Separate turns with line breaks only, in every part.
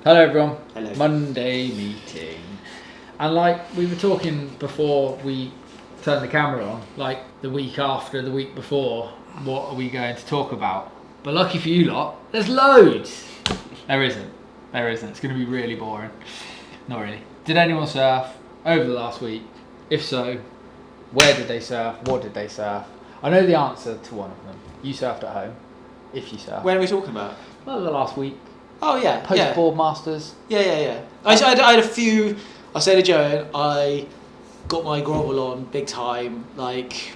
Hello everyone.
Hello.
Monday meeting. And like we were talking before we turned the camera on, like the week after, the week before, what are we going to talk about? But lucky for you lot, there's loads. There isn't. It's going to be really boring. Not really. Did anyone surf over the last week? If so, where did they surf? What did they surf? I know the answer to one of them. You surfed at home. If you surf.
When are we talking about?
Well, the last week.
Oh yeah,
Post Board Masters.
Yeah. I had a few. I said to Joan, I got my grovel on big time, like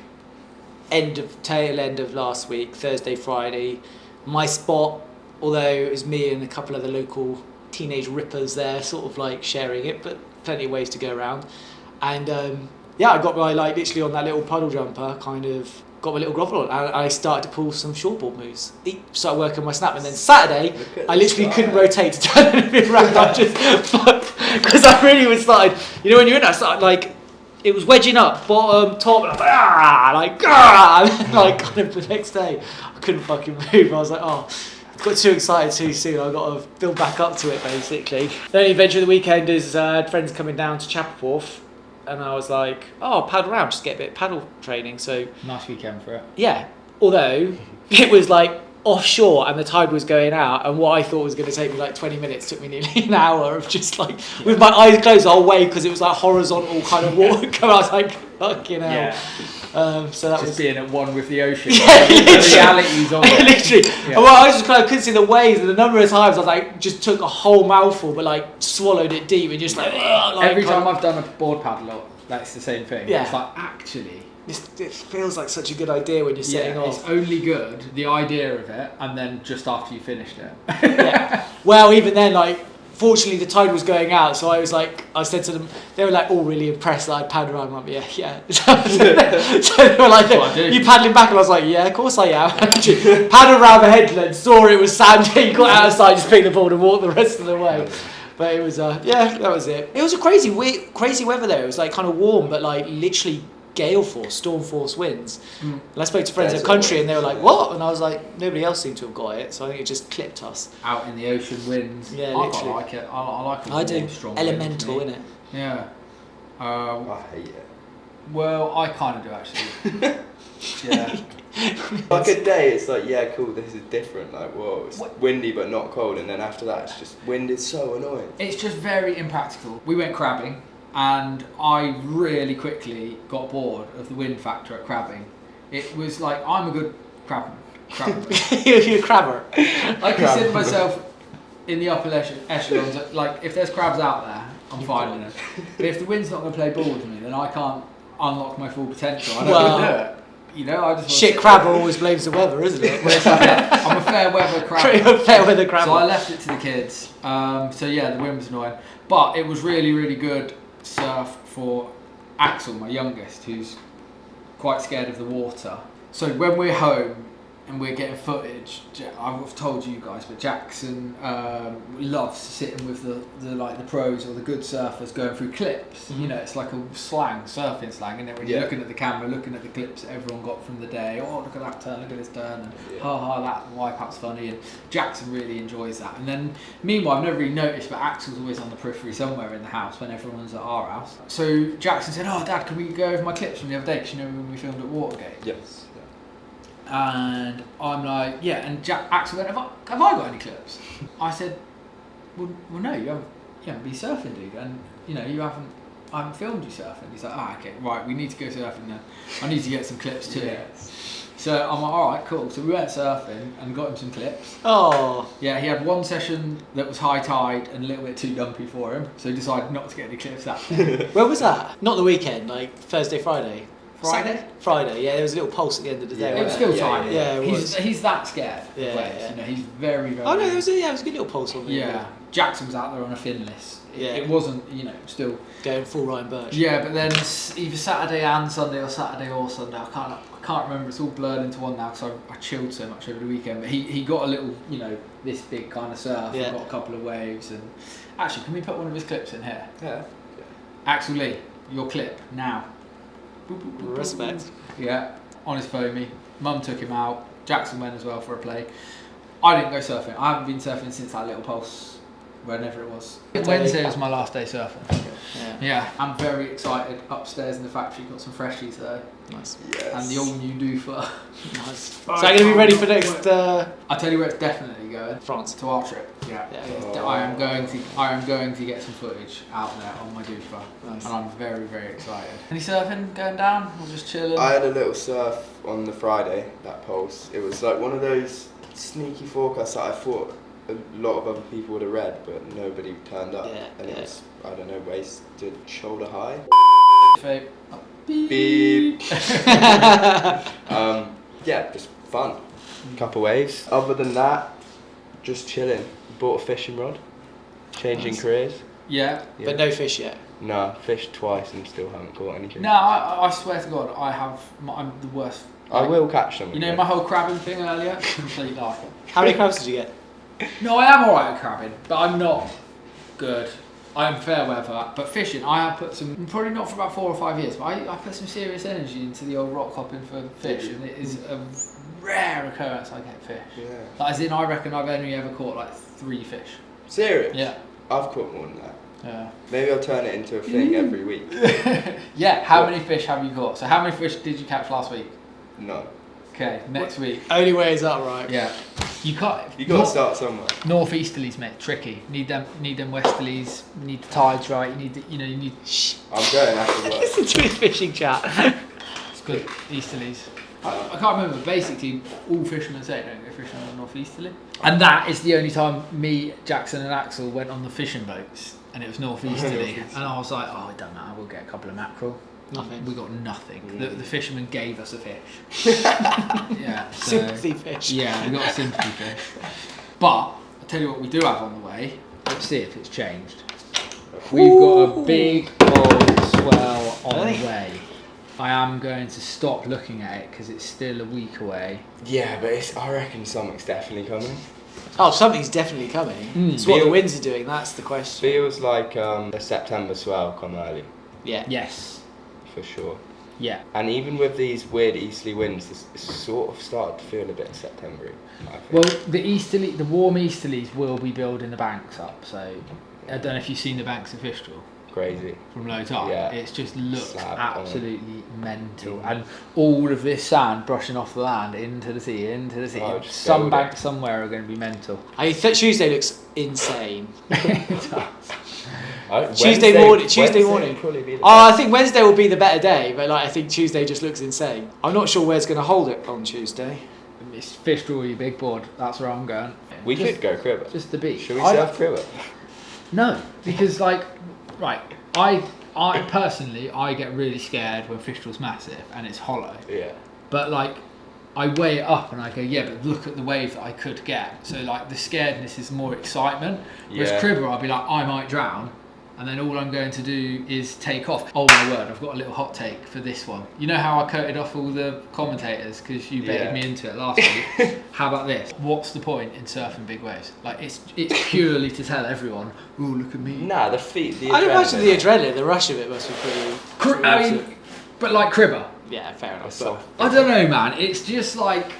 tail end of last week, Thursday, Friday. My spot, although it was me and a couple of the local teenage rippers there, sort of like sharing it, but plenty of ways to go around. And I got my literally on that little puddle jumper, kind of got my little grovel on, and I started to pull some shortboard moves. Started working my snap, and then Saturday I literally couldn't rotate to turn anything around. I just because I really was started. You know when you're in that, started like it was wedging up, bottom, top, and I was like kind of the next day I couldn't fucking move. I was like, oh. Got too excited too soon. I got to build back up to it basically. The only adventure of the weekend is friends coming down to Chapel Wharf. And I was like, oh, I'll paddle around, just get a bit of paddle training. So
Nice weekend for it.
yeah, although it was like offshore and the tide was going out, and what I thought was going to take me like 20 minutes took me nearly an hour of just like with my eyes closed the whole way because it was like horizontal kind of water coming. I was like, fucking hell.
Yeah.
So that
Just
was
being at one with the ocean.
Yeah,
The realities of it.
literally.
Yeah.
Well, I was just kind of couldn't see the waves, and the number of times I was like, just took a whole mouthful, but like swallowed it deep and just like
Every time I've done a board paddle, that's the same thing.
Yeah.
It's like actually,
it feels like such a good idea when you're setting off.
it's only good the idea of it, and then just after you finished it.
Yeah. Well, even then, like, fortunately the tide was going out, so I said to them, they were like all really impressed that I'd paddle around. I'm like, yeah. So they were like, you paddling back? And I was like, yeah, of course I am. Paddled around the headland, saw it was sandy, got outside, just picked the board and walked the rest of the way. But it was, that was it. It was a crazy weather there. It was like kind of warm, but like literally gale force, storm force winds. And I spoke to friends in the country and they were like, what? And I was like, nobody else seemed to have got it, so I think it just clipped us.
Out in the ocean winds.
Yeah,
I
literally.
quite like it. I like it.
I do.
Strong
Elemental,
wind,
innit?
Yeah.
I hate it.
Well, I kind of do actually. Yeah.
Like a day, it's like, yeah, cool, this is different. Like, whoa, it's windy but not cold. And then after that, it's just, wind is so annoying.
It's just very impractical. We went crabbing, and I really quickly got bored of the wind factor at crabbing. It was like, I'm a good crabber.
You're a crabber.
I consider myself in the upper echelons. Like, if there's crabs out there, I'm fine with it. But if the wind's not going to play ball with me, then I can't unlock my full potential. I don't do it. You know, I just
shit crabber always blames the weather, isn't it?
I'm a fair weather crabber.
Fair weather crabber.
So I left it to the kids. So yeah, the wind was annoying, but it was really, really good surf for Axel, my youngest, who's quite scared of the water. So when we're home and we're getting footage, I've told you guys, but Jackson loves sitting with the pros or the good surfers going through clips. You know, it's like a surfing slang, and then when you're looking at the camera, looking at the clips that everyone got from the day. Oh, look at that turn, look at this turn, and that wipeout's funny. And Jackson really enjoys that. And then, meanwhile, I've never really noticed, but Axel's always on the periphery somewhere in the house when everyone's at our house. So Jackson said, "Oh, Dad, can we go over my clips from the other day? Because you know when we filmed at Watergate."
Yes.
And I'm like, yeah, and Axel went, have I got any clips? I said, well no, you haven't been surfing, dude, and you know, I haven't filmed you surfing. He's like, okay, right, we need to go surfing then. I need to get some clips too. Yes. So I'm like, alright, cool. So we went surfing and got him some clips.
Oh.
Yeah, he had one session that was high tide and a little bit too dumpy for him, so he decided not to get any clips that day.
Where was that? Not the weekend, like Thursday, Friday? Friday, yeah, there was a little pulse at the end of the day.
It was still tiny.
Yeah, it was.
He's that scared.
Yeah.
You know, he's very, very.
Oh no, there was a good little pulse on there.
Yeah, Jackson was out there on a finless. It wasn't, you know, still
going full Ryan Birch.
Yeah, but then either Saturday and Sunday or Saturday or Sunday, I can't remember. It's all blurred into one now because I chilled so much over the weekend. But he got a little, you know, this big kind of surf.
Yeah.
Got a couple of waves, and actually, can we put one of his clips in here?
Yeah.
Axel Lee, your clip now.
Respect.
Yeah, on his foamy. Mum took him out. Jackson went as well for a play. I didn't go surfing. I haven't been surfing since that little pulse whenever it was.
Good day.
Wednesday was my last day surfing.
Yeah.
Yeah, I'm very excited. Upstairs in the factory, got some freshies though.
Nice.
Yes.
And the all new doofer.
Nice. So I'm going to be ready for next
I tell you where it's definitely going.
France.
To our trip. Yeah.
Oh.
I am going to get some footage out there on my doofer.
Nice.
And I'm very, very excited. Any surfing going down or just chilling?
I had a little surf on the Friday, that pulse. It was like one of those sneaky forecasts that I thought a lot of other people would have read, but nobody turned up.
Yeah,
and it was, I don't know, waist to shoulder high.
Fake.
Beep. Yeah, just fun. Couple waves. Other than that, just chilling. Bought a fishing rod. Changing
Nice.
careers.
Yeah.
Yeah.
But no fish yet.
No, fished twice and still haven't caught anything.
No, I swear to God, I'm the worst.
I will catch them.
You know my whole crabbing thing earlier? Complete life.
How many crabs did you get?
No, I am alright at crabbing, but I'm not good. I'm fair weather, but fishing, I have put some, probably not for about 4 or 5 years, but I put some serious energy into the old rock hopping for fish, and it is a rare occurrence I get fish.
Yeah.
Like, as in, I reckon I've only ever caught like 3 fish.
Serious?
Yeah.
I've caught more than that.
Yeah.
Maybe I'll turn it into a thing every week.
Yeah, how
What?
many fish have you caught? So how many fish did you catch last week?
No.
Okay, next week.
Only way is that right?
Yeah. You can't.
You got to start somewhere.
Northeasterlies, mate, tricky. Need them westerlies. Need the tides right. You need you need.
Shh.
I'm going after work.
Listen to his fishing chat.
It's good. Easterlies. I can't remember. Basically, all fishermen say don't go fishing on the northeasterly. And that is the only time me, Jackson, and Axel went on the fishing boats, and it was northeasterly. And I was like, oh, it doesn't matter. We'll get a couple of mackerel.
Nothing.
We got nothing.
Mm.
The fisherman gave us a fish. Yeah. So,
Sympathy fish.
yeah, we got a sympathy fish. But I'll tell you what we do have on the way. Let's see if it's changed. We've got a big old swell on the way. I am going to stop looking at it because it's still a week away.
Yeah, but I reckon something's definitely coming.
Oh, something's definitely coming. It's what the winds are doing, that's the question.
Feels like a September swell come early,
Yeah.
Yes.
for sure.
Yeah.
And even with these weird easterly winds, it's sort of started to feel a bit September-y, I think.
Well, the warm easterlies will be building the banks up. So I don't know if you've seen the banks of Fistral
Crazy.
from low tide.
Yeah.
It's just looks
Slab
absolutely mental,
Mm.
and all of this sand brushing off the land into the sea.
Oh, just
Some
build
banks somewhere are going to be mental.
I think Tuesday looks insane.
Tuesday
morning.
Probably be the
Oh, I
best.
think Wednesday will be the better day, but like I think Tuesday just looks insane. I'm not sure where's going to hold it on Tuesday.
It's Fistral, you big board. That's where I'm going.
We
Just-
could go cribber.
just the beach.
Should we surf cribber?
No, because right, I personally I get really scared when Fistral's massive and it's hollow.
Yeah.
But like, I weigh it up and I go, yeah, but look at the wave that I could get. So like, the scaredness is more excitement. Whereas
Yeah.
cribber, I'll be like, I might drown, and then all I'm going to do is take off. Oh my word, I've got a little hot take for this one. You know how I coated off all the commentators because you baited
Yeah.
me into it last week? How about this? What's the point in surfing big waves? Like, it's purely to tell everyone, oh, look at me.
Nah, the feet, the
I don't imagine the
adrenaline.
adrenaline, the rush of it must be pretty.
I mean, but like cribber.
Yeah, fair enough.
Soft.
I don't know, man. It's just like,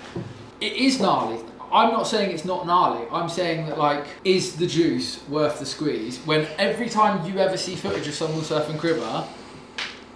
it is gnarly. I'm not saying it's not gnarly. I'm saying that, like, is the juice worth the squeeze? When every time you ever see footage of someone surfing cribber,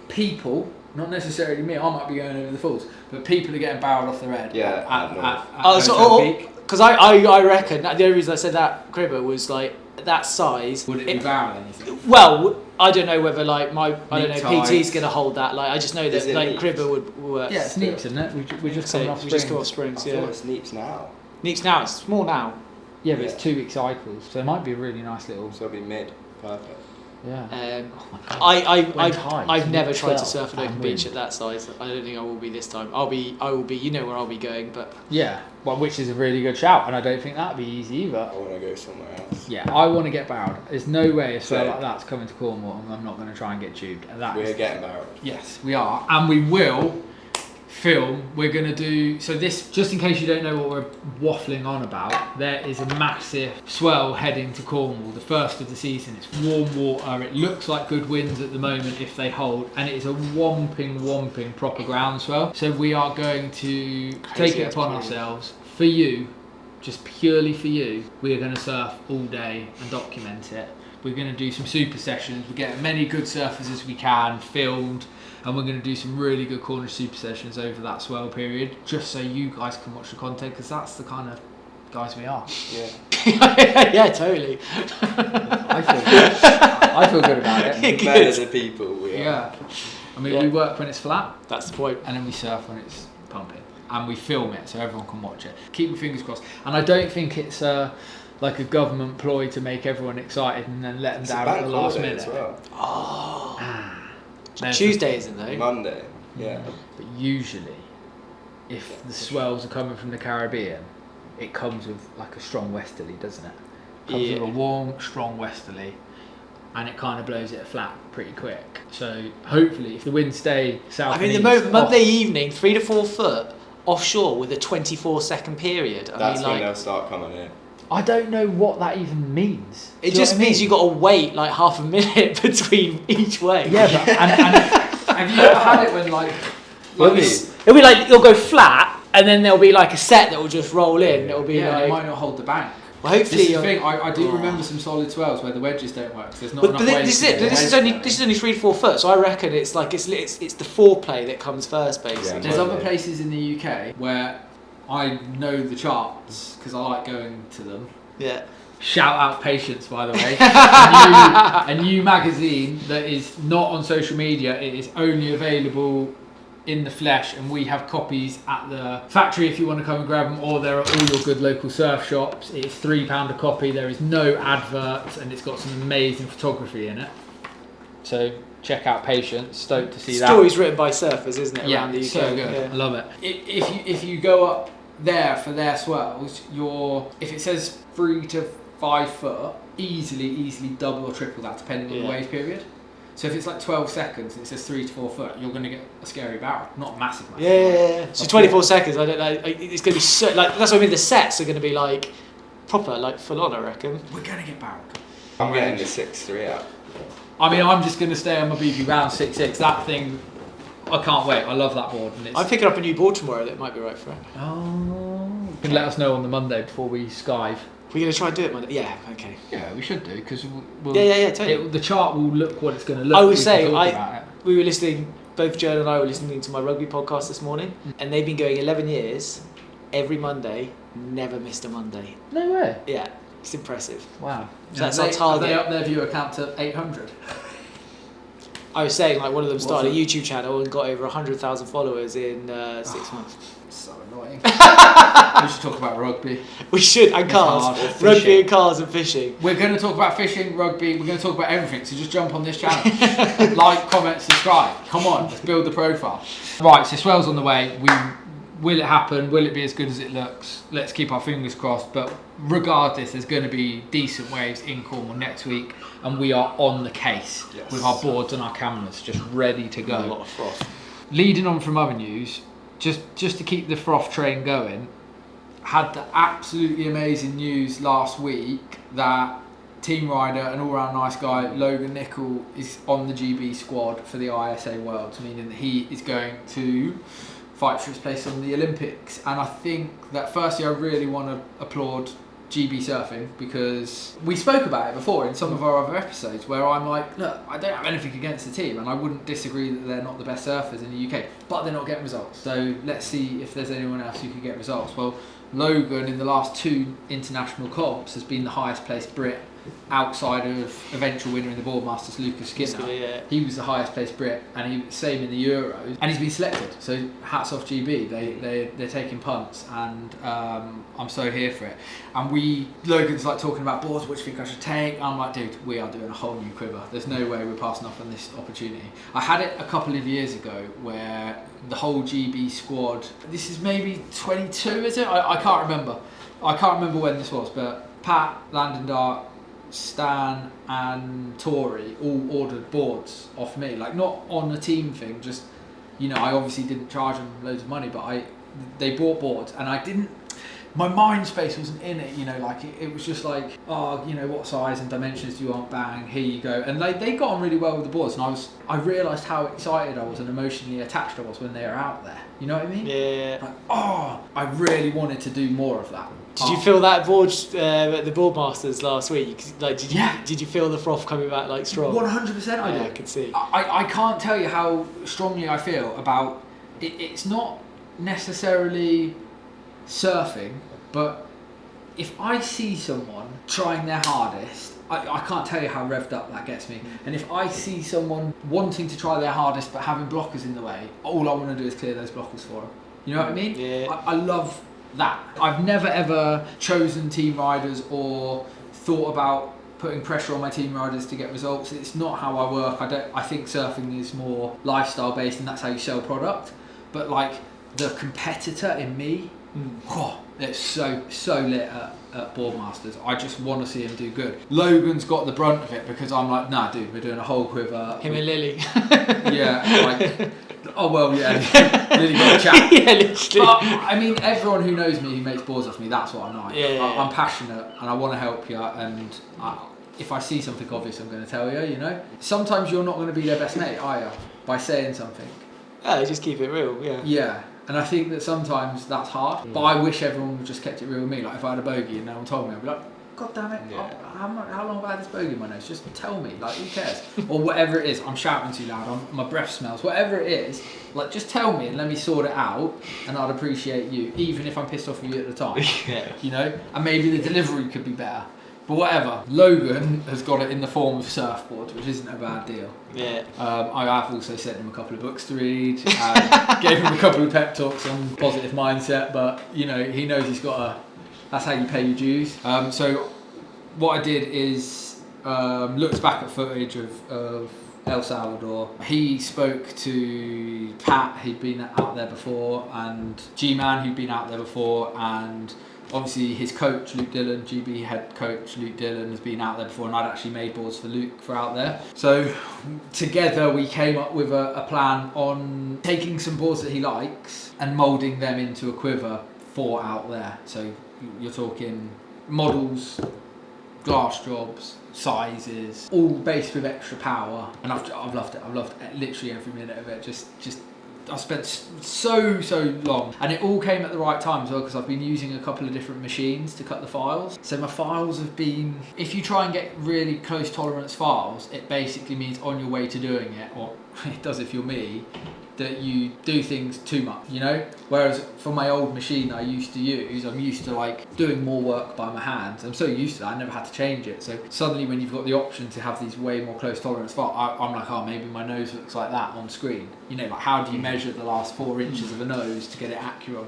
people, not necessarily me, I might be going over the falls, but people are getting barreled off their head.
Yeah,
at
Oh, so
Hotel Peak.
because I reckon that the only reason I said that cribber was like that size.
Would it be barreling, you think?
Well, I don't know whether like I don't
Neat
know,
tides.
PT's going to hold that. Like I just know
Is
that
it
like
neat?
cribber would work.
Yeah, it's Neeps, isn't it? We're just
So
coming off
we just come off
springs.
springs.
I
Yeah.
thought it's Neeps now.
Neeps now. It's small now.
Yeah, but it's
Yeah.
2 week cycles, so it might be a really nice little.
So it'll be mid. Perfect.
Yeah.
Oh my God.
When tides,
I've never
you
tried to
swell
surf an open
and
beach
wind.
at that size. I don't think I will be this time. I will be. You know where I'll be going, but
Yeah, well, which is a really good shout, and I don't think that'd be easy either.
I want to go somewhere else.
Yeah, I want to get barreled. There's no way a swell
Same.
like that's coming to Cornwall, and I'm not going to try and get tubed. And that
We're
is-
getting barreled.
yes, we are, and we will film. We're going to do so. This, just in case you don't know what we're waffling on about, there is a massive swell heading to Cornwall, the first of the season. It's warm water. It looks like good winds at the moment if they hold, and it is a whomping proper ground swell. So we are going to take it upon ourselves for you just purely for you, we're going to surf all day and document it. We're going to do some super sessions. We're getting many good surfers as we can filmed, and we're going to do some really good corner super sessions over that swell period, just so you guys can watch the content, because that's the kind of guys we are.
Yeah.
Yeah, totally.
I feel good about it.
Men as a people, we are.
Yeah. I mean, we work when it's flat,
That's the point.
and then we surf when it's pumping, and we film it so everyone can watch it. Keep your fingers crossed. And I don't think it's like a government ploy to make everyone excited and then let them
It's
down
a
at the
bank
last
holiday
minute.
as well.
Oh. Tuesday, isn't though?
Monday. Yeah.
But usually, if the swells are coming from the Caribbean, it comes with like a strong westerly, doesn't it? Comes with a warm, strong westerly, and it kind of blows it flat pretty quick. So hopefully, if the winds stay south,
I mean, the Monday evening, 3 to 4 foot offshore with a 24-second period.
That's when they'll start coming in.
I don't know what that even means.
It just means you got to wait like half a minute between each wave.
Yeah, but and have you ever had it when like
it'll be like it'll go flat, and then there'll be like a set that will just roll in. It'll be like
it might not hold the bank.
Well, hopefully,
this is the thing. I do remember some solid swells where the wedges don't work. So there's not enough
this is only 3 to 4 foot. So I reckon it's like it's the foreplay that comes first, basically.
Yeah,
There's other places in the UK where I know the charts because I like going to them.
Yeah.
Shout out Patience, by the way. a new magazine that is not on social media. It is only available in the flesh, and we have copies at the factory if you want to come and grab them, or they're at all your good local surf shops. It's £3 a copy. There is no adverts, and it's got some amazing photography in it. So check out Patience. Stoked to see that.
Stories written by surfers, isn't it?
Yeah,
around the UK.
so good.
Yeah.
I love it. If you go up there for their swells, if it says 3 to 5 foot, easily double or triple that depending on the wave period. So if it's like 12 seconds and it says 3 to 4 foot, you're going to get a scary barrel, not massive.
Yeah. So 24 seconds. I don't know. It's going to be so like that's what I mean. The sets are going to be like proper, like full on. I reckon.
We're going to get barreled.
I'm getting the 6-3 out.
I mean, I'm just going to stay on my BB round 6.6. That thing, I can't wait. I love that board. And
I'm picking up a new board tomorrow that might be right for it.
Oh. You can let us know on the Monday before we skive.
We're going to try and do it Monday. Yeah, okay.
Yeah, we should do because we'll,
totally.
the chart will look what it's going to look.
I would say we were listening. Both Joan and I were listening to my rugby podcast this morning, and they've been going 11 years, every Monday, never missed a Monday.
No way.
Yeah, it's impressive.
Wow.
So that's our target.
Are they up their viewer count to 800?
I was saying, like, one of them started a YouTube channel and got over 100,000 followers in 6 months.
So annoying. We should talk about rugby.
We should, and cars. Rugby and cars and fishing.
We're going to talk about fishing, rugby, we're going to talk about everything, so just jump on this channel. Like, comment, subscribe. Come on, let's build the profile. Right, so Swell's on the way. Will it happen? Will it be as good as it looks? Let's keep our fingers crossed. But regardless, there's going to be decent waves in Cornwall next week, and we are on the case with our boards and our cameras, just ready to go.
A lot of froth.
Leading on from other news, just to keep the froth train going, had the absolutely amazing news last week that team rider and all-round nice guy Logan is on the GB squad for the ISA Worlds, meaning that he is going to fight for his place on the Olympics. And I think that firstly I really want to applaud GB surfing, because we spoke about it before in some of our other episodes where I'm like, look, I don't have anything against the team and I wouldn't disagree that they're not the best surfers in the UK, but they're not getting results. So let's see if there's anyone else who can get results. Well, Logan in the last 2 international comps has been the highest placed Brit outside of eventual winner in the Boardmasters, Lucas Skinner.
Yeah.
He was the highest placed Brit, and he was same in the Euros, and he's been selected. So hats off GB. They're taking punts, and I'm so here for it. And Logan's like talking about boards, which think I should take. And I'm like, dude, we are doing a whole new quiver. There's no way we're passing up on this opportunity. I had it a couple of years ago where the whole GB squad. This is maybe 22, is it? I can't remember. I can't remember when this was, but Pat, Landon Dart, Stan and Tori all ordered boards off me, like not on a team thing, just, you know, I obviously didn't charge them loads of money, but they bought boards, and I didn't, my mind space wasn't in it, you know, like it was just like, oh, you know, what size and dimensions do you want? Bang, here you go. And they got on really well with the boards, and I realised how excited I was and emotionally attached I was when they were out there. You know what I mean?
Yeah.
Like, oh, I really wanted to do more of that.
Did you feel that at the Board Masters last week? Like, did you feel the froth coming back like strong?
100% I did.
I can see.
I can't tell you how strongly I feel about it. It's not necessarily surfing, but if I see someone trying their hardest, I can't tell you how revved up that gets me. And if I see someone wanting to try their hardest but having blockers in the way, all I want to do is clear those blockers for them. You know what I mean?
Yeah.
I love that. I've never ever chosen team riders or thought about putting pressure on my team riders to get results. It's not how I work. I think surfing is more lifestyle based, and that's how you sell product. But like the competitor in me, it's so lit at Board Masters. I just want to see him do good. Logan's got the brunt of it because I'm like, nah, dude, we're doing a whole quiver.
Him and Lily.
Yeah, like, oh well, yeah, Lily got a chat.
Yeah, literally.
But I mean, everyone who knows me, who makes boards off me, that's what I'm like.
Yeah.
I'm passionate and I want to help you. And if I see something obvious, I'm going to tell you. You know, sometimes you're not going to be their best mate, are you? By saying something.
Yeah, just keep it real. Yeah.
Yeah. And I think that sometimes that's hard, but I wish everyone would just kept it real with me. Like if I had a bogey and no one told me, I'd be like, God damn it, how long have I had this bogey in my nose? Just tell me, like who cares? Or whatever it is, I'm shouting too loud, my breath smells, whatever it is, like just tell me and let me sort it out and I'd appreciate you, even if I'm pissed off with you at the time.
Yeah.
You know? And maybe the delivery could be better. But whatever, Logan has got it in the form of surfboards, which isn't a bad deal.
Yeah.
I have also sent him a couple of books to read, gave him a couple of pep talks on positive mindset, but you know, he knows he's got that's how you pay your dues. So what I did is looked back at footage of El Salvador. He spoke to Pat, who'd been out there before, and G-Man, who'd been out there before, and obviously his coach, Luke Dillon, GB head coach Luke Dillon, has been out there before, and I'd actually made boards for Luke for out there. So together we came up with a plan on taking some boards that he likes and moulding them into a quiver for out there. So you're talking models, glass jobs, sizes, all based with extra power, and I've loved it. I've loved literally every minute of it. Just I spent so long, and it all came at the right time as well, because I've been using a couple of different machines to cut the files. So my files have been, if you try and get really close tolerance files, it basically means on your way to doing it, or it does if you're me, that you do things too much, you know? Whereas for my old machine I used to use, I'm used to like doing more work by my hands. I'm so used to that, I never had to change it. So suddenly when you've got the option to have these way more close tolerance files, I'm like, oh, maybe my nose looks like that on screen. You know, like how do you measure the last 4 inches of a nose to get it accurate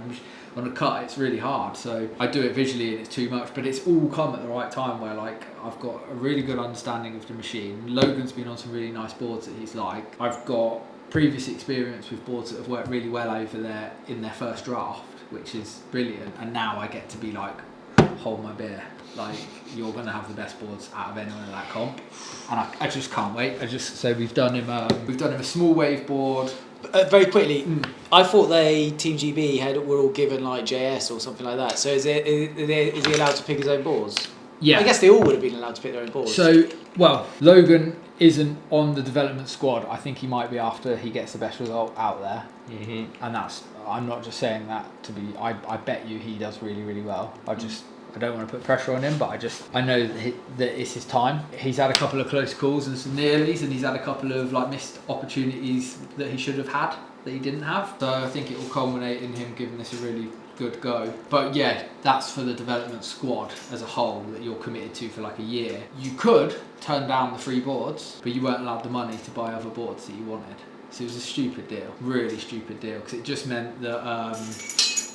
on a cut? It's really hard. So I do it visually and it's too much, but it's all come at the right time where like I've got a really good understanding of the machine. Logan's been on some really nice boards that he's like. I've got previous experience with boards that have worked really well over there in their first draft, which is brilliant, and now I get to be like, hold my beer, like you're going to have the best boards out of anyone in that comp, and I just can't wait. So we've done him a small wave board.
Very quickly, I thought Team GB were all given like JS or something like that. So is he allowed to pick his own boards?
Yeah,
I guess they all would have been allowed to pick their own boards.
So, well, Logan isn't on the development squad. I think he might be after he gets the best result out there. Mm-hmm. And I'm not just saying that to be, I bet you he does really, really well. I don't want to put pressure on him, but I know that it's his time. He's had a couple of close calls and some nearlies, and he's had a couple of like missed opportunities that he should have had that he didn't have. So I think it will culminate in him giving this a really good go. But yeah, that's for the development squad as a whole that you're committed to for like a year. You could turn down the free boards, but you weren't allowed the money to buy other boards that you wanted. So it was a stupid deal, really stupid deal, because it just meant that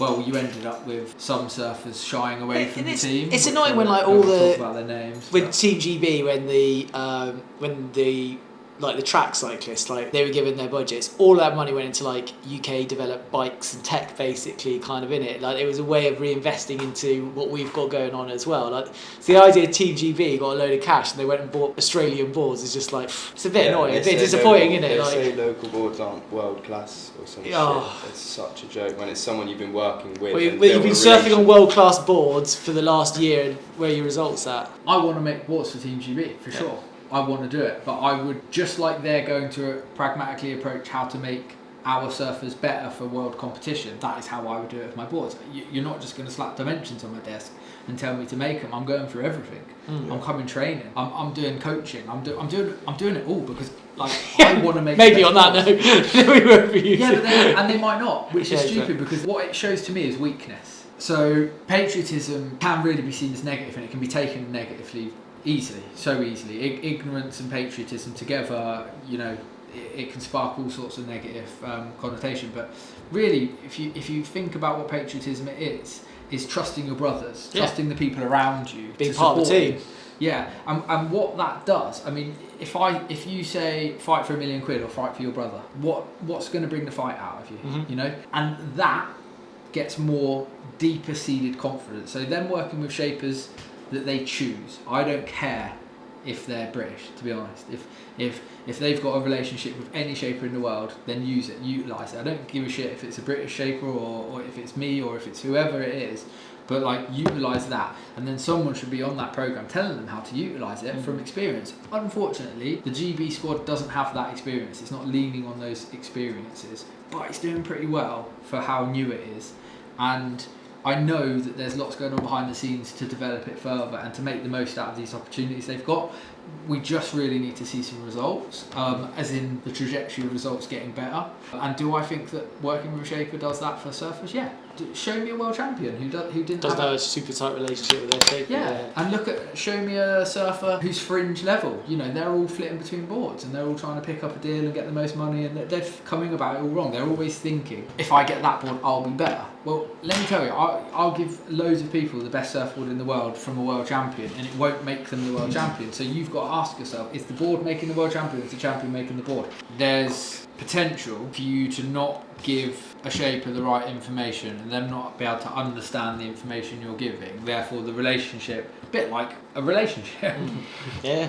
you ended up with some surfers shying away from the team.
It's annoying when like all the
talk about their names,
with Team GB when the like the track cyclists, like they were given their budgets, all of that money went into like UK developed bikes and tech basically kind of in it. Like it was a way of reinvesting into what we've got going on as well. Like so the idea of Team GB got a load of cash and they went and bought Australian boards is just like, it's a bit annoying, a bit disappointing, isn't it?
They
like,
say local boards aren't world class or some shit. It's such a joke when it's someone you've been working with.
Well, you've been surfing on world class boards for the last year, and where are your results at?
I want to make boards for Team GB for sure. I want to do it, but I would, just like they're going to pragmatically approach how to make our surfers better for world competition, that is how I would do it with my boards. You're not just going to slap dimensions on my desk and tell me to make them. I'm going through everything. I'm coming training. I'm doing coaching. I'm doing it all because like I want to make.
Maybe on that note, we won't be using.
Yeah, but and they might not, which is stupid because what it shows to me is weakness. So patriotism can really be seen as negative, and it can be taken negatively. So easily. Ignorance and patriotism together, you know, it can spark all sorts of negative connotation. But really, if you think about what patriotism is trusting your brothers, trusting the people around you,
being part of the team.
Yeah, and what that does, I mean, if you say fight for £1 million or fight for your brother, what's going to bring the fight out of you, you know, and that gets more deeper seated confidence. So them working with shapers that they choose. I don't care if they're British, to be honest. If they've got a relationship with any shaper in the world, then use it, utilise it. I don't give a shit if it's a British shaper or if it's me or if it's whoever it is. But like utilise that, and then someone should be on that programme telling them how to utilise it from experience. Unfortunately, the GB squad doesn't have that experience. It's not leaning on those experiences, but it's doing pretty well for how new it is. And I know that there's lots going on behind the scenes to develop it further and to make the most out of these opportunities they've got. We just really need to see some results, as in the trajectory of results getting better. And do I think that working with a shaper does that for surfers? Yeah. Show me a world champion who didn't
doesn't
have
a super tight relationship with their shaper.
Yeah, and show me a surfer who's fringe level. You know, they're all flitting between boards and they're all trying to pick up a deal and get the most money, and they're coming about it all wrong. They're always thinking, if I get that board, I'll be better. Well, let me tell you, I'll give loads of people the best surfboard in the world from a world champion, and it won't make them the world champion. So you've got to ask yourself, is the board making the world champion, or is the champion making the board? There's potential for you to not give a shaper the right information and them not be able to understand the information you're giving. Therefore, the relationship, a bit like a relationship,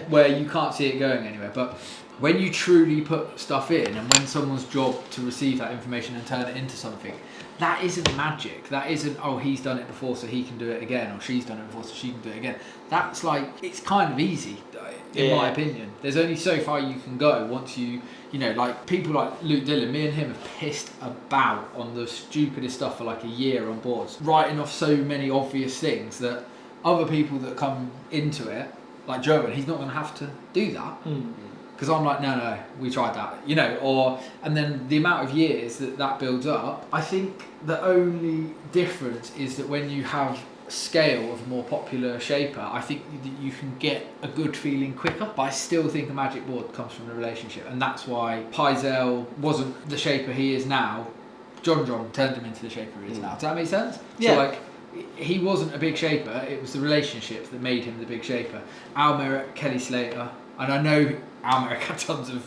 where you can't see it going anywhere. But when you truly put stuff in, and when someone's job to receive that information and turn it into something, that isn't magic. That isn't, oh, he's done it before so he can do it again, or she's done it before so she can do it again. That's like, it's kind of easy, in my opinion. There's only so far you can go once you know, like people like Luke Dillon, me and him have pissed about on the stupidest stuff for like a year on boards, writing off so many obvious things that other people that come into it, like Joe, he's not going to have to do that. Because I'm like, no, we tried that, you know, and then the amount of years that builds up. I think the only difference is that when you have scale of a more popular shaper, I think that you can get a good feeling quicker, but I still think a magic board comes from the relationship, and that's why Paizel wasn't the shaper he is now. John turned him into the shaper he is now. Does that make sense?
Yeah.
So like, he wasn't a big shaper, it was the relationship that made him the big shaper. Al Merrick, Kelly Slater, and I know Al Merrick had tons of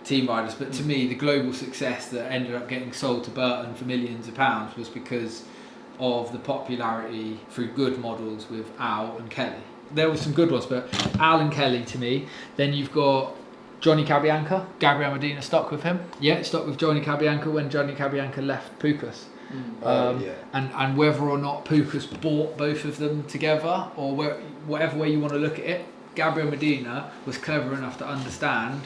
team riders, but to me the global success that ended up getting sold to Burton for millions of pounds was because of the popularity through good models with Al and Kelly. There were some good ones, but Al and Kelly to me. Then you've got Johnny Cabianca. Gabriel Medina stuck with him. Yeah, stuck with Johnny Cabianca when Johnny Cabianca left Pukas. And whether or not Pukas bought both of them together, or whatever way you want to look at it, Gabriel Medina was clever enough to understand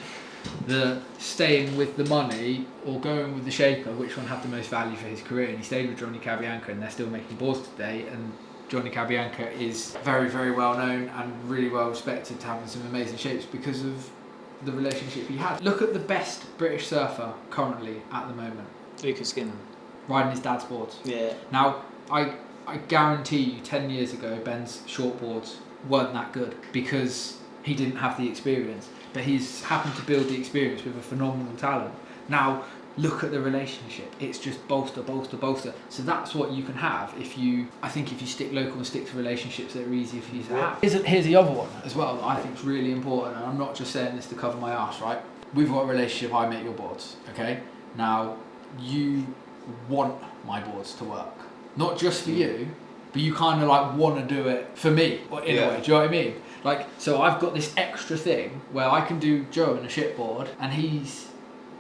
the staying with the money or going with the shaper, which one had the most value for his career, and he stayed with Johnny Cabianca, and they're still making boards today. And Johnny Cabianca is very, very well known and really well respected to having some amazing shapes because of the relationship he had. Look at the best British surfer currently at the moment.
Lucas Skinner.
Riding his dad's boards.
Yeah.
Now, I guarantee you 10 years ago Ben's shortboards weren't that good because he didn't have the experience. But he's happened to build the experience with a phenomenal talent. Now, look at the relationship. It's just bolster. So that's what you can have if you stick local and stick to relationships that are easier for you to have. Here's the other one as well that I think is really important, and I'm not just saying this to cover my arse, right? we've got a relationship, I make your boards, okay? Now, you want my boards to work. Not just for you, but you kind of like want to do it for me, in a way, do you know what I mean? Like, so I've got this extra thing where I can do Joe in a shipboard and he's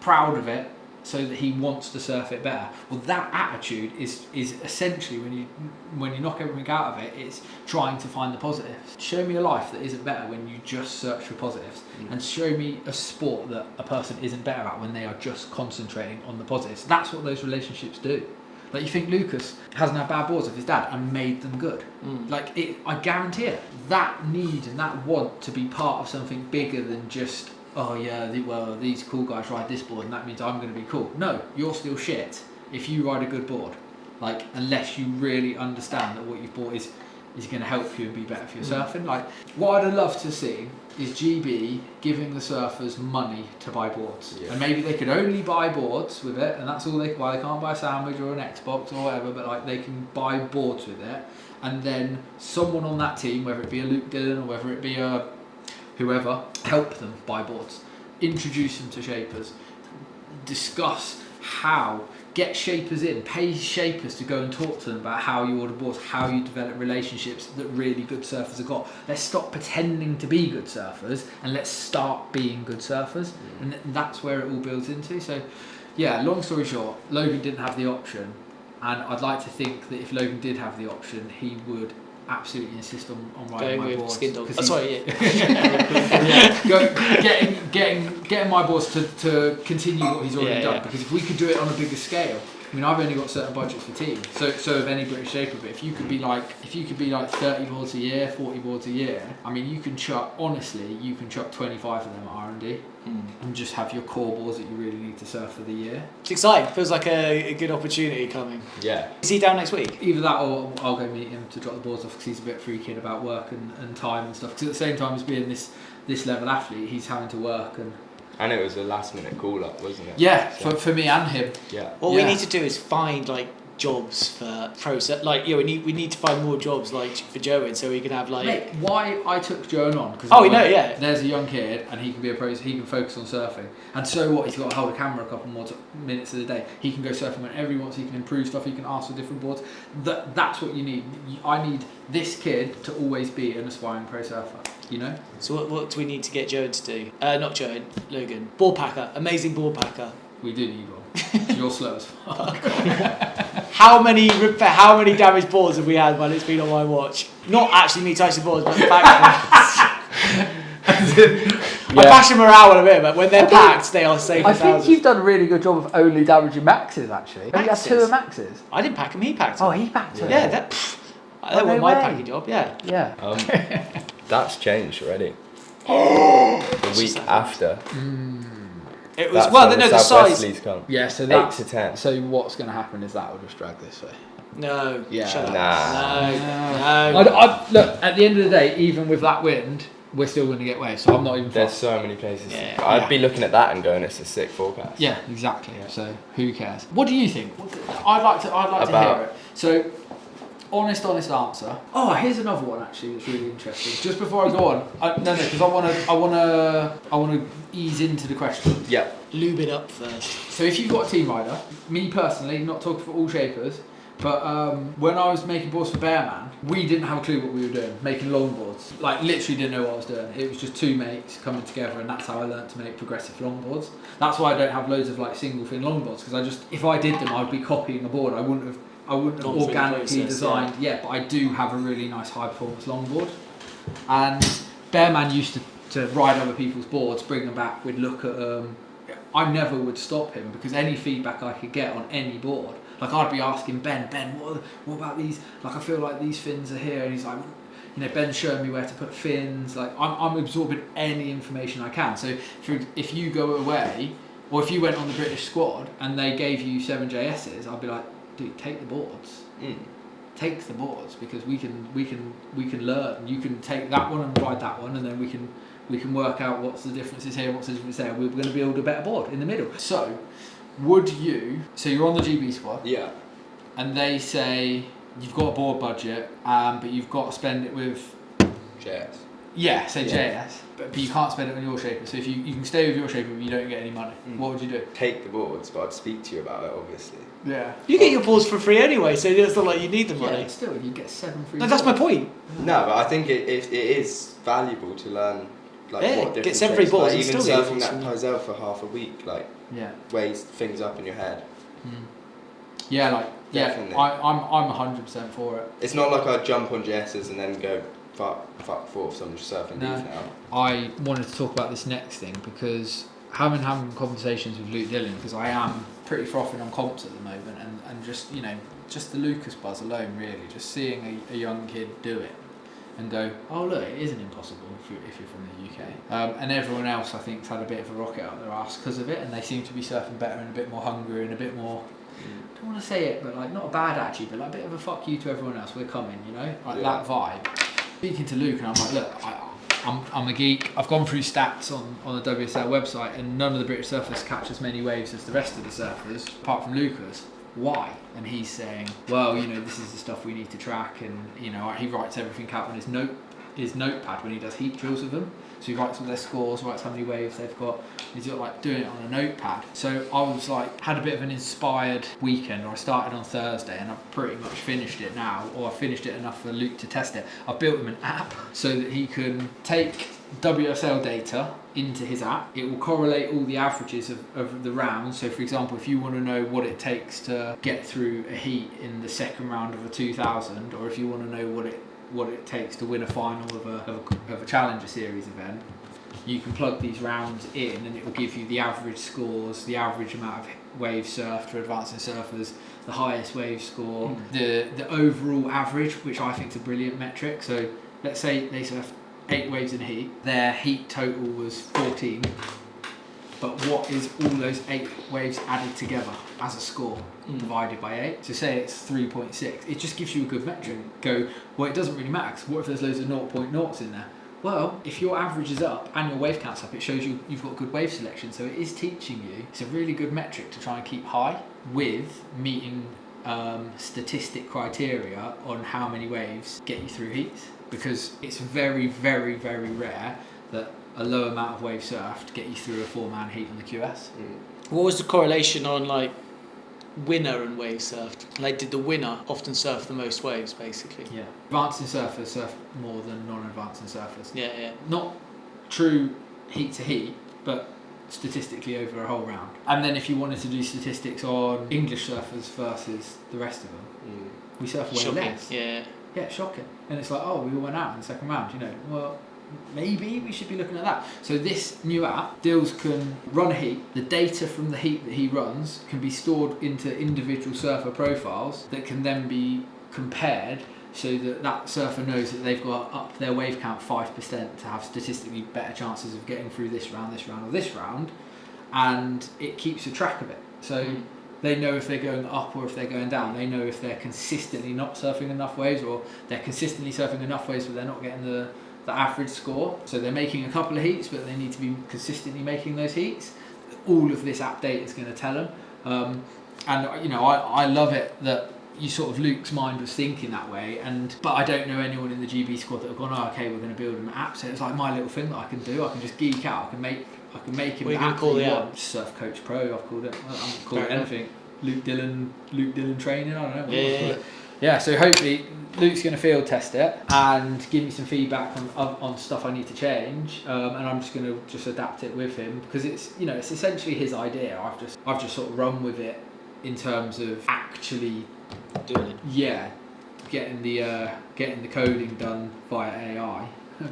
proud of it so that he wants to surf it better. Well, that attitude is essentially, when you knock everything out of it, it's trying to find the positives. Show me a life that isn't better when you just search for positives, and show me a sport that a person isn't better at when they are just concentrating on the positives. That's what those relationships do. Like, you think Lucas hasn't had bad boards with his dad and made them good. Like, I guarantee it. That need and that want to be part of something bigger than just, oh yeah, well, these cool guys ride this board and that means I'm going to be cool. No, you're still shit if you ride a good board. Like, unless you really understand that what you've bought is going to help you and be better for your surfing. Like, what I'd love to see is GB giving the surfers money to buy boards. And maybe they could only buy boards with it, and that's all they can buy. They can't buy a sandwich or an Xbox or whatever, but like, they can buy boards with it. And then someone on that team, whether it be a Luke Dillon or whether it be a whoever, help them buy boards. Introduce them to shapers. Discuss how. Get shapers in, pay shapers to go and talk to them about how you order boards, how you develop relationships that really good surfers have got. Let's stop pretending to be good surfers and let's start being good surfers. And that's where it all builds into. So, yeah, long story short, Logan didn't have the option. And I'd like to think that if Logan did have the option, he would absolutely insist on riding my boards.
Skin dog.
Getting my boards to continue what he's already done. Because if we could do it on a bigger scale, I mean, I've only got certain budgets for teams, so have any British shaper. But if you could be like 30 boards a year, 40 boards a year, I mean, you can chuck 25 of them at R&D, and just have your core boards that you really need to surf for the year.
It's exciting. Feels like a good opportunity coming.
Yeah.
Is he down next week?
Either that, or I'll go meet him to drop the boards off, because he's a bit freaking about work and time and stuff. Because at the same time as being this level athlete, he's having to work
And it was a last minute call up, wasn't it?
Yeah,
so.
for me and him.
Yeah.
What we need to do is find like jobs for process. Like, we need to find more jobs like for Joan, so we can have like.
Mate, why I took Joan on? Because there's a young kid and he can be a pro. He can focus on surfing. And so what? He's got to hold a camera a couple more minutes of the day. He can go surfing whenever he wants. He can improve stuff. He can ask for different boards. That's what you need. I need this kid to always be an aspiring pro surfer. You know.
So what do we need to get Joan to do? Not Joan, Logan. Board packer, amazing board packer.
We do need one. You're slow as fuck.
How many damaged boards have we had while it's been on my watch? Not actually me touching the boards, but the fact I bash them around a bit, but when they're packed, they are safe.
I think you've done a really good job of only damaging maxes, actually. You had 2 maxes.
I didn't pack them, he packed them.
Oh, he packed them?
Yeah, that was my packing job, yeah.
Yeah.
That's changed already. The week after.
It was, the size.
Wesley's come.
Yeah, so
8 to 10.
So what's going to happen is that will just drag this way.
No.
Yeah.
Shut up.
Nah.
No.
Look, at the end of the day, even with that wind, we're still going to get waves. So I'm not even.
There's so many places.
Yeah.
I'd be looking at that and going, it's a sick forecast.
Yeah, exactly. Yeah. So who cares? What do you think? I'd like to hear it. So. Honest answer. Oh, here's another one actually that's really interesting. Just before I go on, because I want to ease into the question.
Yeah.
Lube it up first.
So if you've got a team rider, me personally, not talking for all shapers, but when I was making boards for Bearman, we didn't have a clue what we were doing, making longboards. Like, literally didn't know what I was doing. It was just 2 mates coming together, and that's how I learned to make progressive longboards. That's why I don't have loads of like single fin longboards, because if I did them, I'd be copying a board. I wouldn't have organically designed, but I do have a really nice high performance longboard. And Bearman used to ride other people's boards, bring them back, we'd look at them. I never would stop him, because any feedback I could get on any board, like I'd be asking Ben, what about these? Like, I feel like these fins are here, and he's like, Ben's showing me where to put fins. Like, I'm absorbing any information I can. So if you go away, or if you went on the British squad and they gave you 7JSs, I'd be like, dude, take the boards. Take the boards, because we can learn. You can take that one and ride that one, and then we can work out what's the differences here, what's the difference there. We're going to build a better board in the middle. So, so you're on the GB squad.
Yeah.
And they say you've got a board budget, but you've got to spend it with
JS.
Yeah, say JS, but you can't spend it on your shaper. So if you can stay with your shaper, but you don't get any money. What would you do?
Take the boards, but I'd speak to you about it, obviously.
Yeah.
You get your boards for free anyway, so it's not like you need the money.
Yeah, still, you get 7 free.
No, that's my point.
No, but I think it is valuable to learn what different
get 7 free
tricks,
boards.
like
and
even
still
surfing
get
that Pizel for half a week, weighs things up in your head.
Yeah,
Definitely.
I'm 100% for it.
It's not like I jump on JS's and then go fuck forth, so I'm just surfing these now.
I wanted to talk about this next thing because having conversations with Luke Dillon, because I am pretty frothing on comps at the moment, and just just the Lucas buzz alone, really, just seeing a young kid do it and go, oh look, it isn't impossible if you're from the UK. And everyone else, I think, has had a bit of a rocket up their arse because of it, and they seem to be surfing better and a bit more hungry and a bit more, I don't want to say it, but not a bad attitude, but a bit of a fuck you to everyone else, we're coming, that vibe. Speaking to Luke, and I'm like, look, I'm a geek. I've gone through stats on the WSL website, and none of the British surfers catch as many waves as the rest of the surfers, apart from Lucas. Why? And he's saying, well, this is the stuff we need to track, and he writes everything out on his notepad when he does heat drills with them. So he writes all their scores, writes how many waves they've got. He's doing it on a notepad. So I was had a bit of an inspired weekend. I started on Thursday and I've pretty much finished it now, or I finished it enough for Luke to test it. I built him an app so that he can take WSL data into his app. It will correlate all the averages of the rounds. So for example, if you want to know what it takes to get through a heat in the second round of a 2000, or if you want to know what it takes to win a final of a Challenger Series event, you can plug these rounds in and it will give you the average scores, the average amount of waves surfed for advancing surfers, the highest wave score, the overall average, which I think is a brilliant metric. So let's say they surfed 8 waves in a heat, their heat total was 14, but what is all those 8 waves added together as a score divided by 8? So say it's 3.6, it just gives you a good metric. Go, well, it doesn't really matter, because what if there's loads of 0.0s in there? Well, if your average is up and your wave count's up, it shows you've got good wave selection, so it is teaching you. It's a really good metric to try and keep high with meeting statistic criteria on how many waves get you through heats, because it's very, very, very rare that a low amount of waves surfed get you through a 4-man heat on the QS.
What was the correlation on winner and wave surfed? Did the winner often surf the most waves, basically?
Yeah. Advancing surfers surf more than non-advancing surfers.
Yeah.
Not true heat to heat, but statistically over a whole round. And then if you wanted to do statistics on English surfers versus the rest of them, we surf way
Shocking.
less.
Yeah,
shocking. And it's we all went out in the second round, well, maybe we should be looking at that. So this new app, Dills can run a heat. The data from the heat that he runs can be stored into individual surfer profiles that can then be compared, so that surfer knows that they've got to up their wave count 5% to have statistically better chances of getting through this round, or this round, and it keeps a track of it. So they know if they're going up or if they're going down. They know if they're consistently not surfing enough waves, or they're consistently surfing enough waves but they're not getting the average score. So they're making a couple of heats, but they need to be consistently making those heats. All of this app data is going to tell them. And I love it that Luke's mind was thinking that way. But I don't know anyone in the GB squad that have gone, okay, we're going to build an app. So it's my little thing that I can do. I can just geek out. I can make him.
What are you going to call the app?
Surf Coach Pro. I've called it. I haven't called it anything. Luke Dillon training. I don't know.
Yeah.
Yeah, so hopefully Luke's going to field test it and give me some feedback on stuff I need to change, and I'm just going to adapt it with him, because it's it's essentially his idea. I've just sort of run with it in terms of actually
doing it.
Yeah, getting the coding done via AI,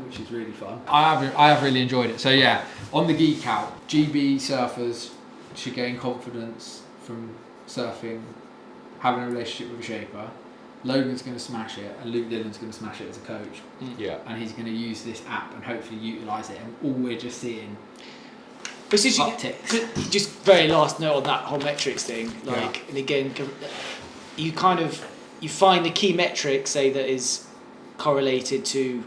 which is really fun. I have really enjoyed it. So yeah, on the Geek Out, GB surfers should gain confidence from surfing, having a relationship with a shaper. Logan's going to smash it, and Luke Dillon's going to smash it as a coach.
Yeah.
And he's going to use this app and hopefully utilise it, and all we're just seeing
upticks. Just very last note on that whole metrics thing, and again, you find the key metric, say, that is correlated to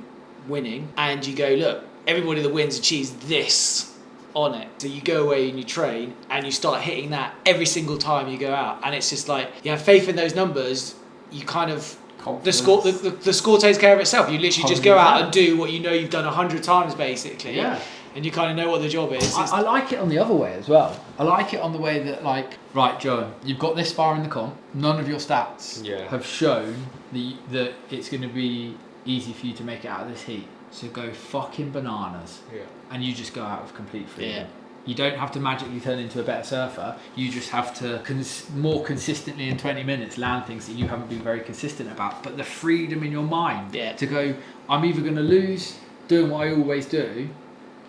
winning, and you go, look, everybody that wins achieves this on it. So you go away and you train, and you start hitting that every single time you go out, and it's just you have faith in those numbers. You kind of The score takes care of itself. You literally just go out and do what you know you've done 100 times, basically.
Yeah.
And you kind of know what the job is.
I like it on the other way as well. I like it on the way that, like, right, Joe, you've got this far in the comp. None of your stats have shown that it's going to be easy for you to make it out of this heat. So go fucking bananas. Yeah. And you just go out with complete freedom. Yeah. You don't have to magically turn into a better surfer. You just have to more consistently in 20 minutes land things that you haven't been very consistent about. But the freedom in your mind to go, I'm either going to lose doing what I always do,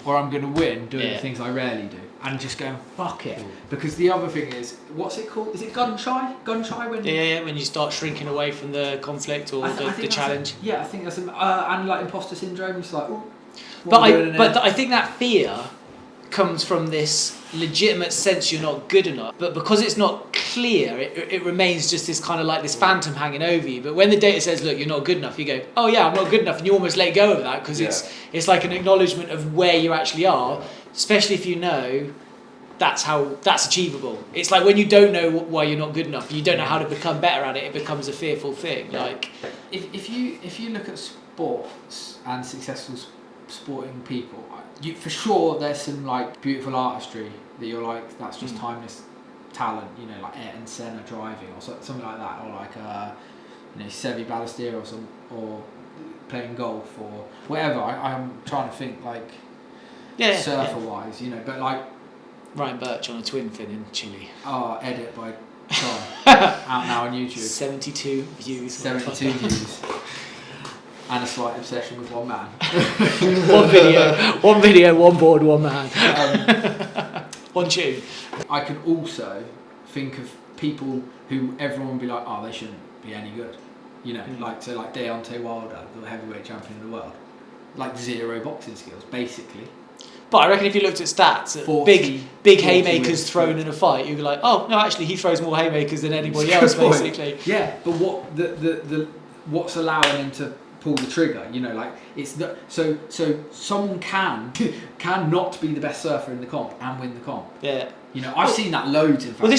or I'm going to win doing the things I rarely do. And just going, fuck it. Because the other thing is, what's it called? Is it gun shy? Gun shy when...
Yeah, when you start shrinking away from the conflict or the challenge.
I think that's... and like imposter syndrome, it's like, ooh.
But I think that fear comes from this legitimate sense you're not good enough, but because it's not clear, it remains just this kind of like this phantom hanging over you. But when the data says, look, you're not good enough, you go, oh yeah, I'm not good enough, and you almost let go of that because it's like an acknowledgement of where you actually are, especially if you know that's achievable. It's like when you don't know why you're not good enough, you don't know how to become better at it, it becomes a fearful thing. Like
if you look at sports and successful sporting people, for sure there's some like beautiful artistry that you're like, that's just timeless talent, you know, like Ayrton Senna driving or something like that, or like Sevi Ballesteros or playing golf or whatever. I'm trying to think like surfer wise, you know, but like
Ryan Birch on a twin fin in Chile.
Oh, edit by Tom. Out now on YouTube.
72 views.
72 views. And a slight obsession with one man.
one video, one board, one man. One tune.
I can also think of people who everyone would be like, oh, they shouldn't be any good. You know, like Deontay Wilder, the heavyweight champion of the world. Like zero boxing skills, basically.
But I reckon if you looked at stats, 40, big haymakers thrown in a fight, you'd be like, oh no, actually he throws more haymakers than anybody else, basically.
Yeah, but what what's allowing him to pull the trigger? You know, like it's so someone can not be the best surfer in the comp and win the comp. Yeah. You know, I've seen that loads in fact.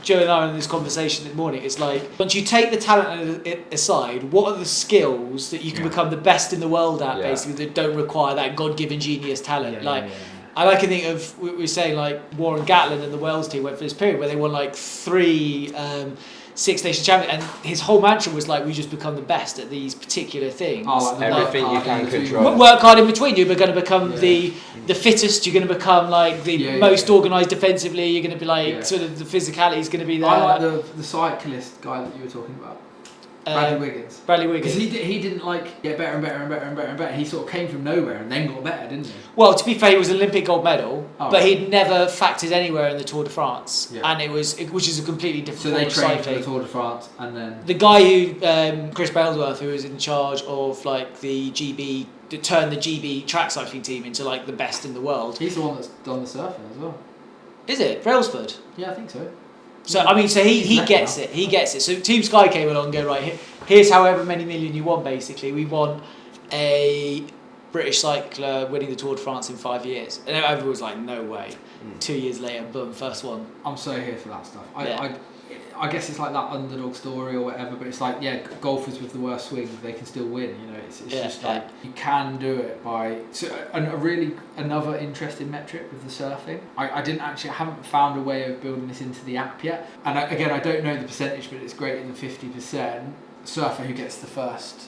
Joe and I were in this conversation this morning. It's like, once you take the talent aside, what are the skills that you can become the best in the world at, basically, that don't require that God-given genius talent? I like to think of, we were saying like Warren Gatlin and the Wells team went for this period where they won like 3 six-nation champions, and his whole mantra was like, we just become the best at these particular things.
Oh, everything you can control.
Work hard in between. You're going to become the fittest. You're going to become like the most organised defensively. You're going to be like sort of the physicality is going to be there.
I like the cyclist guy that you were talking about. Bradley Wiggins.
Because
he didn't like get better and better and better and better and better. He sort of came from nowhere and then got better, didn't he?
Well, to be fair, he was an Olympic gold medal, but he'd never factored anywhere in the Tour de France, and which is a completely different.
So they trained for the Tour de France, and then
the guy who Chris Bailsworth, who was in charge of like the GB, to turn the GB track cycling team into like the best in the world.
He's the one that's done the surfing as well.
Is it Brailsford?
Yeah, I think so.
So I mean, so he gets it. He gets it. So Team Sky came along and go, right, here's however many million you want. Basically, we want a British cycler winning the Tour de France in 5 years, and everyone was like, no way. 2 years later, boom, first one.
I'm so here for that stuff. I guess it's like that underdog story or whatever, but it's like, golfers with the worst swing, they can still win. You know, it's just like you can do it by. So another interesting metric with the surfing. I haven't found a way of building this into the app yet. And I don't know the percentage, but it's greater than 50%. Surfer who gets the first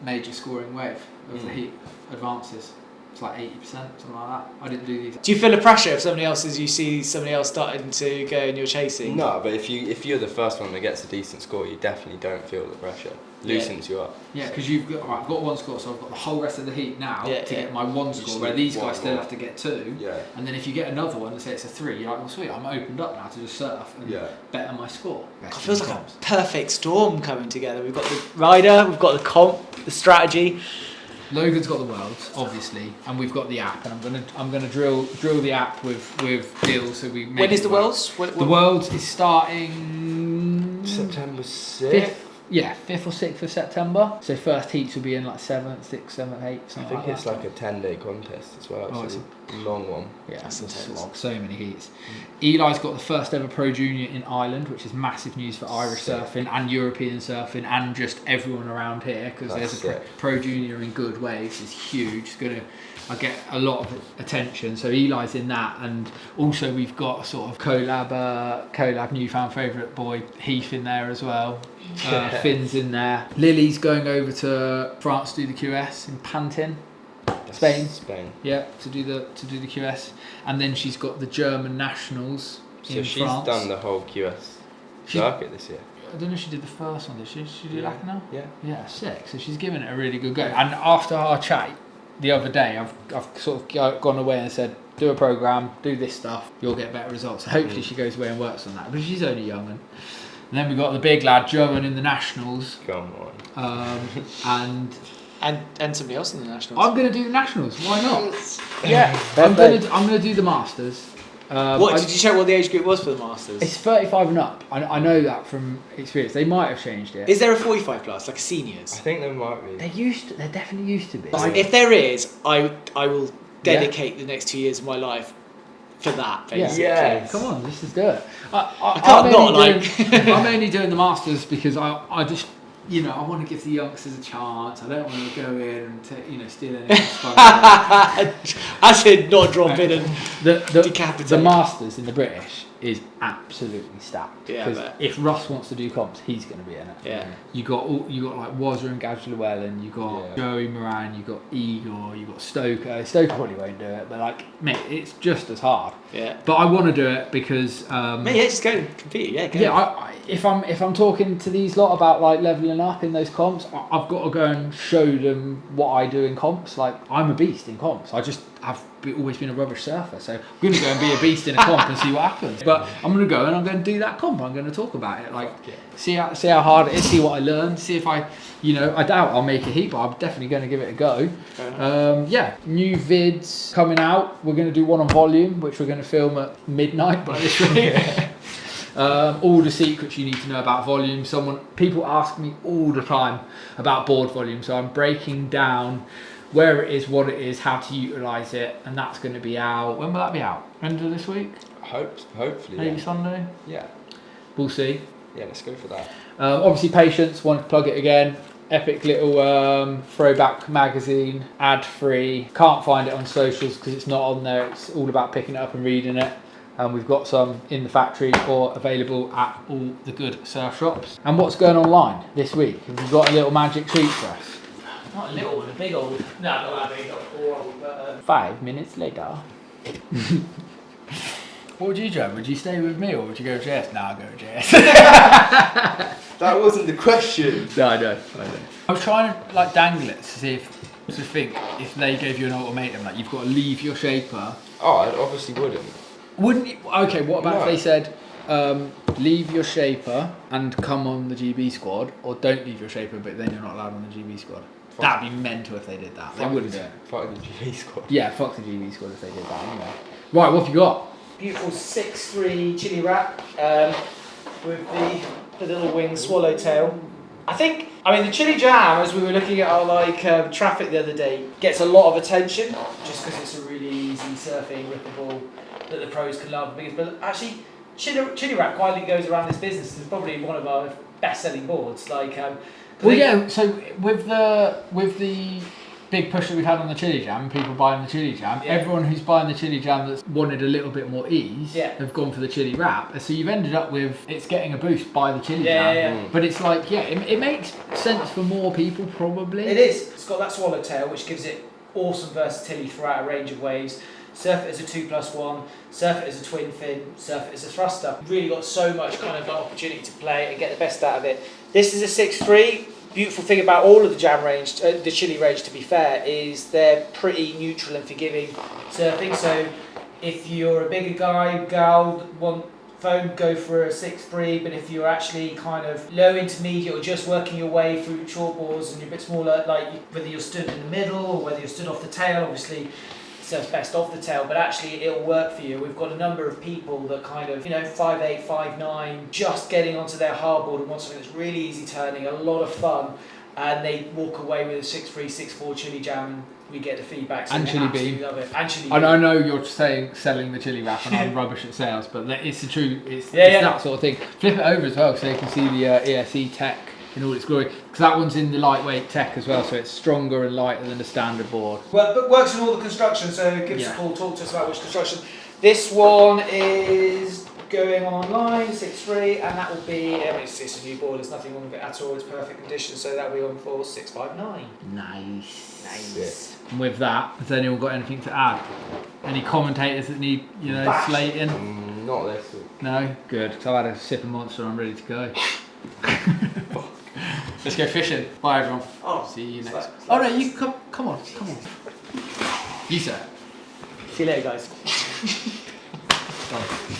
major scoring wave of the heat advances. It's like 80%, something like that. I didn't do these.
Do you feel the pressure if you see somebody else starting to go and you're chasing?
No, but if you're the first one that gets a decent score, you definitely don't feel the pressure. Loosens you up.
Yeah, because I've got one score, so I've got the whole rest of the heat now to get my one score, where these guys still have to get 2. Yeah. And then if you get another one, let's say it's a 3, you're like, well, sweet, I'm opened up now to just surf and better my score.
It feels like a perfect storm coming together. We've got the rider, we've got the comp, the strategy.
Logan's got the worlds, obviously, and we've got the app, and I'm gonna drill the app with deals so we.
When is the worlds?
The worlds is starting
September 6th.
5th or 6th of September. So first heats will be in like 7th, 6th, 7th, 8th.
I think it's like a 10-day contest as well.
Oh,
so long one.
Yeah,
That's
it's a
intense.
slog. So many heats. Eli's got the first ever Pro Junior in Ireland, which is massive news for Irish
Sick.
surfing and European surfing and just everyone around here, because there's a
That's
Pro Junior in good waves. It's huge. It's gonna get a lot of attention. So Eli's in that, and also we've got a sort of collab newfound favourite boy Heath in there as well. Finn's in there. Lily's going over to France to do the QS in Pantin. Spain. Yeah, to do the QS, and then she's got the German nationals in
she's
France.
done the whole QS circuit this year.
I don't know if she did the first one, did she? Did she do Lacanau?
Yeah.
Yeah, sick. So she's given it a really good go. And after our chat the other day, I've sort of gone away and said, do a programme, do this stuff, you'll get better results. So hopefully she goes away and works on that. But she's only young. And then we've got the big lad, Johan, in the nationals.
Come on.
And
somebody else in the nationals.
I'm going to do the nationals. Why not?
Yeah.
I'm going to do the Masters.
Did you check what the age group was for the Masters?
It's 35 and up. I know that from experience. They might have changed it.
Is there a 45 plus, like seniors?
I think there might be.
There definitely used to be.
If there is, I will dedicate the next 2 years of my life for that, basically.
Yeah.
Come on, let's just do it.
I'm
only doing the Masters because I just, I want to give the youngsters a chance. I don't want to go in and steal anyone's fun.
I said not drop in and decapitate.
The Masters in the British is absolutely stacked.
Yeah,
Because if Russ wants to do comps, he's going to be in it.
Yeah.
You got like Wazza and Gaz Llewellyn, you got Joey Moran, you got Igor, you got Stoker. Stoker probably won't do it, but mate, it's just as hard.
Yeah.
But I want to do it because
just go and compete. Yeah, go.
Yeah, if I'm talking to these lot about like leveling up in those comps, I've got to go and show them what I do in comps. Like, I'm a beast in comps. I just have always been a rubbish surfer, so I'm going to go and be a beast in a comp and see what happens. But I'm going to go and I'm going to do that comp. I'm going to talk about it, like see how hard it is, see what I learned, see if I doubt I'll make a heat, but I'm definitely going to give it a go. New vids coming out. We're going to do one on volume, which we're going to film at midnight by this rate. All the secrets you need to know about volume. People ask me all the time about board volume, so I'm breaking down where it is, what it is, how to utilise it, and that's going to be out. When will that be out? End of this week?
Hopefully.
Maybe Sunday?
Yeah.
We'll see.
Yeah, let's go for that.
Obviously, Patience, wanted to plug it again. Epic little throwback magazine, ad-free. Can't find it on socials because it's not on there. It's all about picking it up and reading it. And we've got some in the factory or available at all the good surf shops. And what's going online this week? Have you got a little magic treat for us?
Not a little one, a big old. No, not that big old, but
5 minutes later.
What would you do? Would you stay with me or would you go with JS? I'll go with JS.
That wasn't the question.
No, I know. I was trying to dangle it to think if they gave you an ultimatum, like you've got to leave your shaper.
Oh, I obviously wouldn't.
Wouldn't you? Okay, what about if
No.
they said, leave your shaper and come on the GB squad, or don't leave your shaper but then you're not allowed on the GB squad? That'd be mental if they did that. They wouldn't do it.
Fuck the GB squad.
Yeah, fuck the GB squad if they did that anyway. Right, what have you got?
beautiful 6'3" chili wrap with the little wing swallowtail. I mean, the chili jam, as we were looking at our traffic the other day, gets a lot of attention just because it's a really easy surfing rippable that the pros can love. But actually, chili wrap quietly goes around this business. It's probably one of our best-selling boards. So with the big push that we've had on the chili jam, people buying the chili jam, everyone who's buying the chili jam that's wanted a little bit more ease have gone for the chili wrap. So you've ended up with it's getting a boost by the chili jam. But it's it makes sense for more people probably. It is. It's got that swallowtail which gives it awesome versatility throughout a range of waves. Surf it as a 2+1, surf it as a twin fin, surf it as a thruster. You've really got so much opportunity to play and get the best out of it. This is a 6'3". Beautiful thing about all of the jam range, the chili range to be fair, is they're pretty neutral and forgiving surfing. So if you're a bigger guy, gal, want foam, go for a 6'3", but if you're actually kind of low intermediate or just working your way through shortboards and you're a bit smaller, whether you're stood in the middle or whether you're stood off the tail, obviously surf's best off the tail, but actually it'll work for you. We've got a number of people that 5'8", 5'9", just getting onto their hardboard and want something that's really easy turning, a lot of fun, and they walk away with a 6.3, 6.4 chili jam, and we get the feedback.
And chili bean.
Love it. And chili
And I
bean.
know you're selling the chili wrap, and I'm rubbish at sales, but it's the truth. It's
Yeah.
that sort of thing. Flip it over as well, so you can see the ESE tech in all its glory. Because that one's in the lightweight tech as well, so it's stronger and lighter than the standard board.
Well, but works in all the construction, so give us
Yeah.
a call, talk to us about which construction. This one is going online, 6.3, and that will be, it's a new board, there's nothing wrong with it at all, it's perfect condition, so that will be on for 659.
Nice. And with that, has anyone got anything to add? Any commentators that need, slating?
Not this week.
No? Good, because I've had a sip of Monster and I'm ready to go. Let's go fishing. Bye everyone.
Oh,
see you next. Oh no, you come on. You sir.
See you later, guys.
Done.